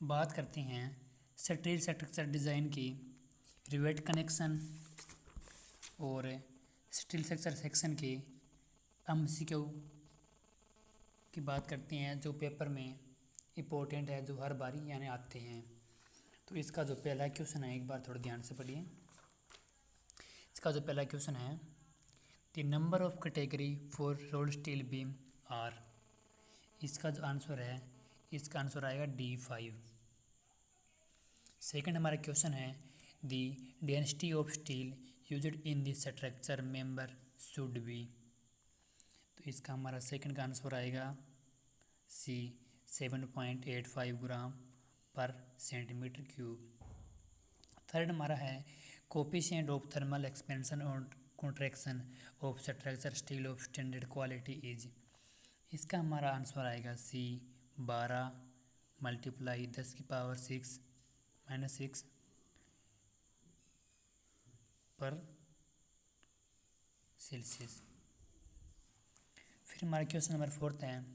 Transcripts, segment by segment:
बात करते हैं स्टील स्ट्रक्चर डिज़ाइन की रिवेट कनेक्शन और स्टील स्ट्रक्चर सेक्शन के एमसीक्यू की बात करते हैं जो पेपर में इम्पोर्टेंट है, जो हर बारी यानी आते हैं। तो इसका जो पहला क्वेश्चन है, एक बार थोड़ा ध्यान से पढ़िए। इसका जो पहला क्वेश्चन है, the number of category for rolled steel beam are. इसका जो आंसर है, इसका आंसर आएगा D5। सेकंड हमारा क्वेश्चन है, the density of steel used in the structure member should be. तो इसका हमारा सेकंड का आंसर आएगा C 7.85 ग्राम पर सेंटीमीटर क्यूब। थर्ड हमारा है, कोफिशिएंट ऑफ थर्मल एक्सपेंशन और contraction of structure steel of standard quality is. इसका हमारा आंसर आएगा C 12 मल्टीप्लाई 10⁻6 पर सेल्सियस। फिर हमारा क्वेश्चन नंबर फोर्थ है,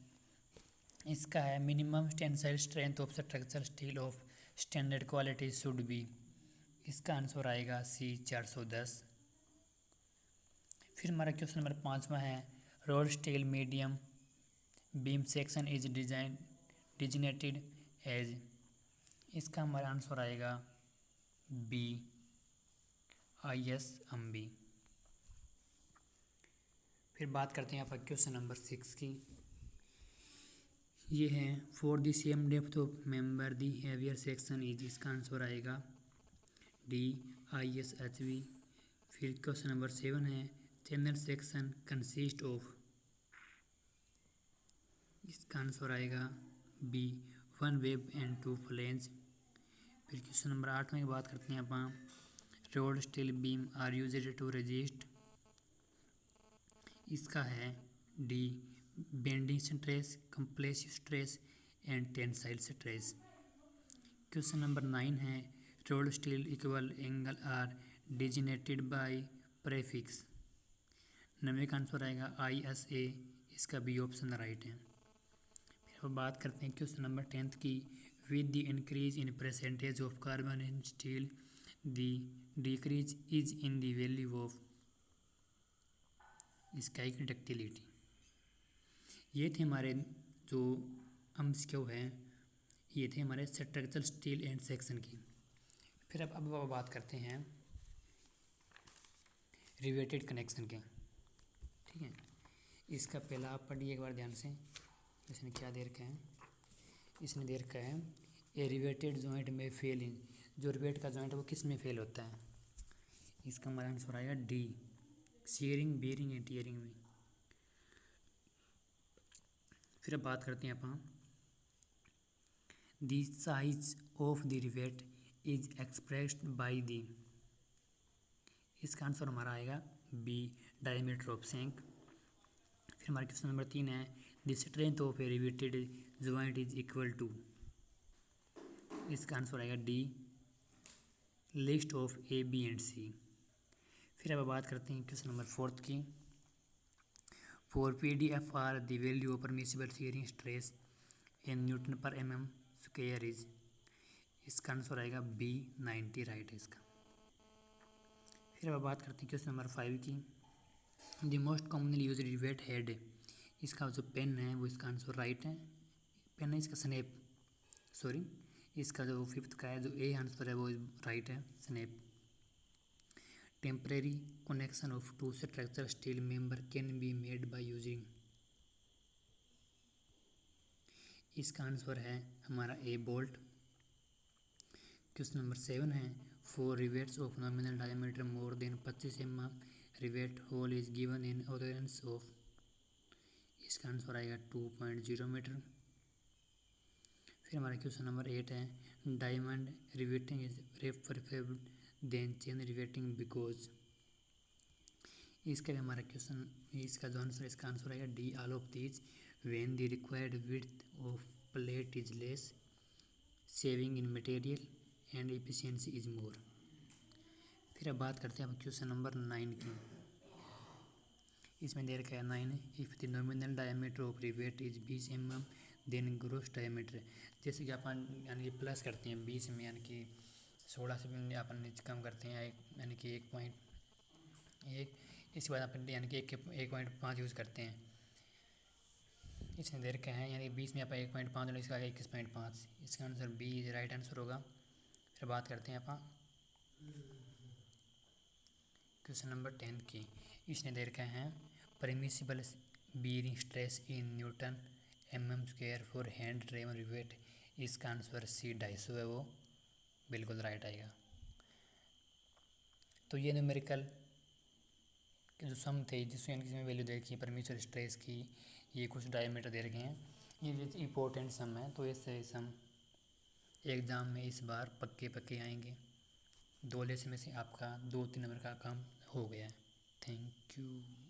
इसका है minimum tensile strength of structure steel of standard quality should be. इसका आंसर आएगा C 410। फिर हमारा क्वेश्चन नंबर पाँचवा है, rolled steel medium beam section is designated as. इसका हमारा आंसर आएगा B ISMB। फिर बात करते हैं आप क्वेश्चन नंबर 6 की। ये है, for the same depth of member the heavier section is. इसका आंसर आएगा D ISHB। फिर क्वेश्चन नंबर 7 है, चैनल सेक्शन कंसिस्ट ऑफ। इसका आंसर आएगा B 1 वेब एंड 2 फ्लेंज। फिर क्वेश्चन नंबर 8 में बात करते हैं अपन, rolled steel beam are used to resist. इसका है D bending stress, compressive stress and tensile stress. Question number 9 है, rolled steel equal angle are designated by prefix. 9 का आंसर आएगा ISA। इसका B ऑप्शन राइट है। फिर अब बात करते हैं क्वेश्चन नंबर 10 की, with the increase in percentage of carbon in steel the decrease is in the value of. इसका एक डक्टिलिटी। ये थे हमारे जो एमसीक्यू हैं, ये थे हमारे स्ट्रक्चरल स्टील एंड सेक्शन की। फिर अब बात करते हैं रिवेटेड कनेक्शन के। ठीक है, इसका पहला आप पढ़िए एक बार ध्यान से। इसने क्या दे रखा है, इसने दे रखा है ए रिवेटेड जॉइंट में फेल इन। जो रिवेट का जॉइंट है वो किस में फेल होता है। इसका हमारा आंसर आएगा D shearing, bearing and tearing में। फिर अब बात करते हैं अपन, the size of the rivet is expressed by the. इसका आंसर हमारा आएगा B डायमीटर ऑफ शैंक। फिर हमारा क्वेश्चन नंबर 3 है, the strength of a riveted joint is equal to. इसका आंसर आएगा D list of A B and C। फिर अब बात करते हैं क्वेश्चन नंबर 4 की, for PDFR the value of permissible shearing stress in newton पर mm स्क्वायर इज। इसका आंसर आएगा B 90 राइट है इसका। फिर अब बात करते हैं क्वेश्चन नंबर 5 की, the most commonly used rivet head. इसका जो पेन है वो इसका आंसर राइट है। पेन है इसका स्नैप, सॉरी, इसका जो 5th का है जो A आंसर है वो राइट है, snap. Temporary connection of two structure steel member can be made by using. इसका आंसर है हमारा A बोल्ट। क्वेश्चन नंबर 7 है, for rivets of nominal diameter more than 25 mm rivet hole is given in ऑरेंस of. इसका answer आएगा 2.0 metre. फिर हमारा question number 8 है, diamond riveting is preferable than chain riveting because. इसका भी हमारा क्वेश्चन, इसका जो आंसर, इसका आंसर आएगा D all of these when the required width of plate is less, saving in material and efficiency is more. फिर अब बात करते हैं अब क्वेश्चन नंबर 9 की। इसमें दे रखा है 9, if the nominal diameter of rivet is 20 mm then gross diameter, जैसे कि अपन यानी कि प्लस करते हैं 20 में, यानी कि 16 से अपन नीचे कम करते हैं यानी कि 1.1, इसके बाद अपन यानी कि 1.5 यूज़ करते हैं। इसने दे रखा है यानी 20 में अपन 1.5 और इसका 21.5, इसका आंसर बी राइट आंसर होगा। फिर बात करते हैं अपन क्वेश्चन नंबर 10 की। इसने दे रखा है permissible bearing stress in newton mm² for hand driven rivet, इसका आंसर सी 250 है, वो बिल्कुल राइट आएगा। तो ये न्यूमेरिकल के जो सम थे जिसमें वैल्यू दे रखी है परमिसिबल स्ट्रेस की, ये कुछ डायमीटर दे रखे हैं, ये इम्पोर्टेंट सम है, तो इससे सम एग्ज़ाम में इस बार पक्के आएंगे। 2 लेसन में से आपका 2-3 नंबर का काम हो गया है। Thank you.